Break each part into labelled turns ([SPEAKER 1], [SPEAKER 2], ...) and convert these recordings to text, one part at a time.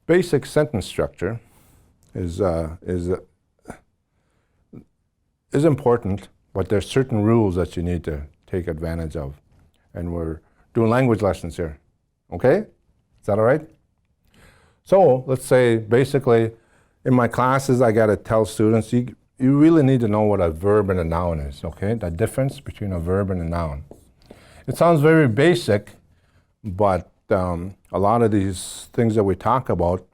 [SPEAKER 1] basic sentence structure is important, but there's certain rules that you need to take advantage of. And we're doing language lessons here. Okay? Is that all right? So let's say basically in my classes I got to tell students you really need to know what a verb and a noun is, okay? The difference between a verb and a noun. It sounds very basic, but a lot of these things that we talk about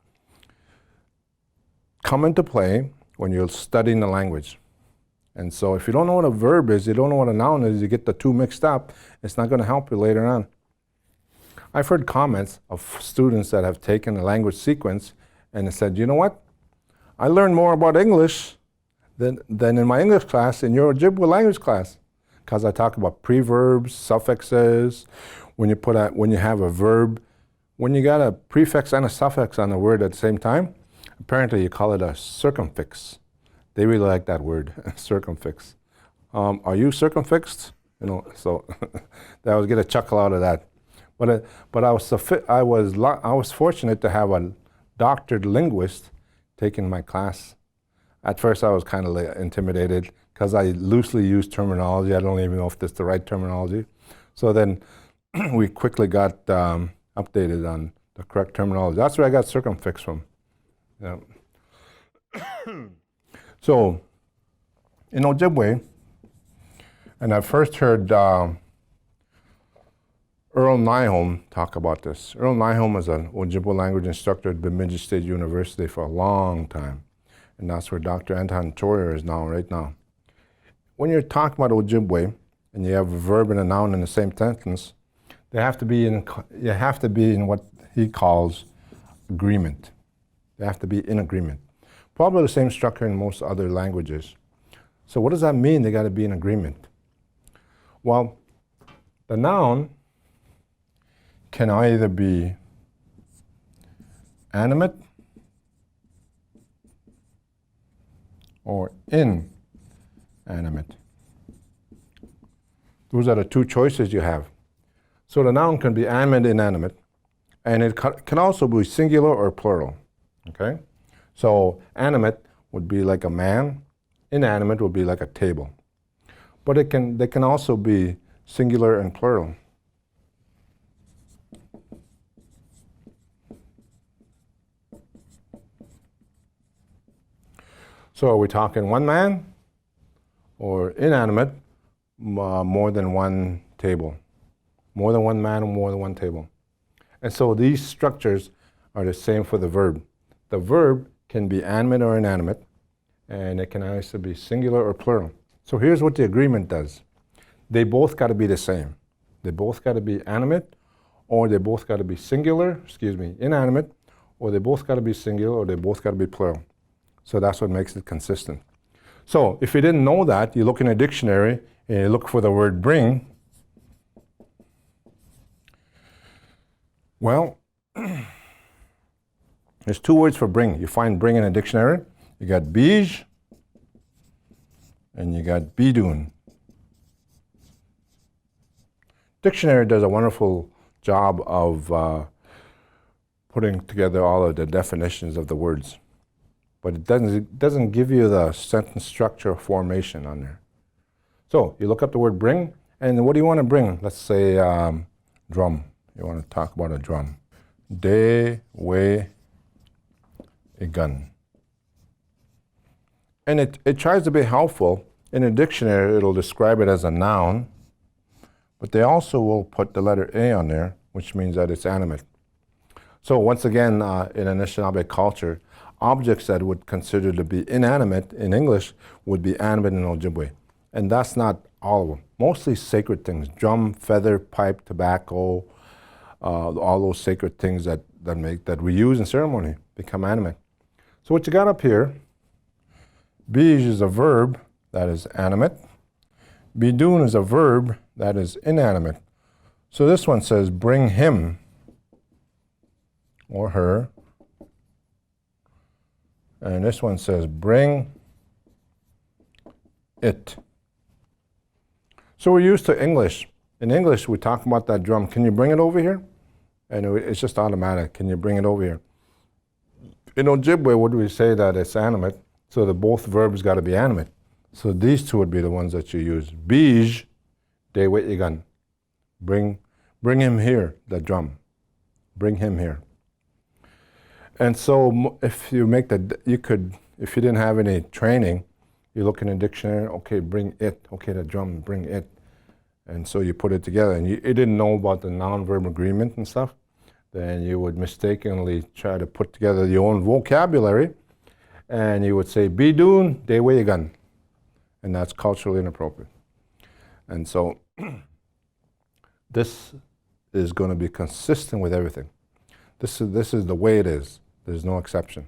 [SPEAKER 1] come into play when you're studying the language. And so if you don't know what a verb is, you don't know what a noun is, you get the two mixed up, it's not going to help you later on. I've heard comments of students that have taken a language sequence and said, you know what? I learned more about English than in my English class in your Ojibwe language class. Because I talk about preverbs, suffixes, when you have a verb, when you got a prefix and a suffix on a word at the same time, apparently you call it a circumfix. They really like that word, circumfix. Are you circumfixed? You know, so I was get a chuckle out of that. But I was fortunate to have a doctored linguist taking my class. At first I was kind of intimidated because I loosely use terminology. I don't even know if that's the right terminology. So then we quickly got updated on the correct terminology. That's where I got circumfix from. Yeah. So in Ojibwe, and I first heard Earl Nyholm talk about this. Earl Nyholm is an Ojibwe language instructor at Bemidji State University for a long time. And that's where Dr. Anton Troyer is now, right now. When you're talking about Ojibwe, and you have a verb and a noun in the same sentence, you have to be in what he calls agreement. They have to be in agreement. Probably the same structure in most other languages. So what does that mean, they got to be in agreement? Well, the noun can either be animate or inanimate. Those are the two choices you have. So the noun can be animate, inanimate, and it can also be singular or plural, okay? So animate would be like a man, inanimate would be like a table. But they can also be singular and plural. So are we talking one man or inanimate, more than one table? More than one man or more than one table. And so these structures are the same for the verb. The verb can be animate or inanimate, and it can also be singular or plural. So here's what the agreement does. They both got to be the same. They both got to be animate, or they both got to be inanimate, or they both got to be singular, or they both got to be plural. So that's what makes it consistent. So if you didn't know that, you look in a dictionary and you look for the word bring. Well, there's two words for bring. You find bring in a dictionary. You got bij and you got bidun. Dictionary does a wonderful job of putting together all of the definitions of the words. But it doesn't give you the sentence structure formation on there. So you look up the word bring, and what do you want to bring? Let's say drum. You want to talk about a drum. De, we, a gun. And it tries to be helpful. In a dictionary, it'll describe it as a noun, but they also will put the letter A on there, which means that it's animate. So once again, in Anishinaabe culture, objects that would consider to be inanimate in English would be animate in Ojibwe. And that's not all of them. Mostly sacred things, drum, feather, pipe, tobacco, all those sacred things that we use in ceremony become animate. So what you got up here, bij is a verb that is animate. Bidun is a verb that is inanimate. So this one says bring him or her. And this one says bring it. So we're used to English. In English, we talk about that drum. Can you bring it over here? And it's just automatic. Can you bring it over here? in Ojibwe, what do we say that it's animate? So the both verbs got to be animate. So these two would be the ones that you use. Bij, de wetigan. Bring him here, the drum. Bring him here. And so if you make that, you could, if you didn't have any training, you look in a dictionary, okay, bring it, okay, the drum, bring it. And so you put it together, and you didn't know about the noun-verb agreement and stuff, then you would mistakenly try to put together your own vocabulary, and you would say, bidun de wegan, and that's culturally inappropriate. And so this is going to be consistent with everything. This is the way it is. There's no exception.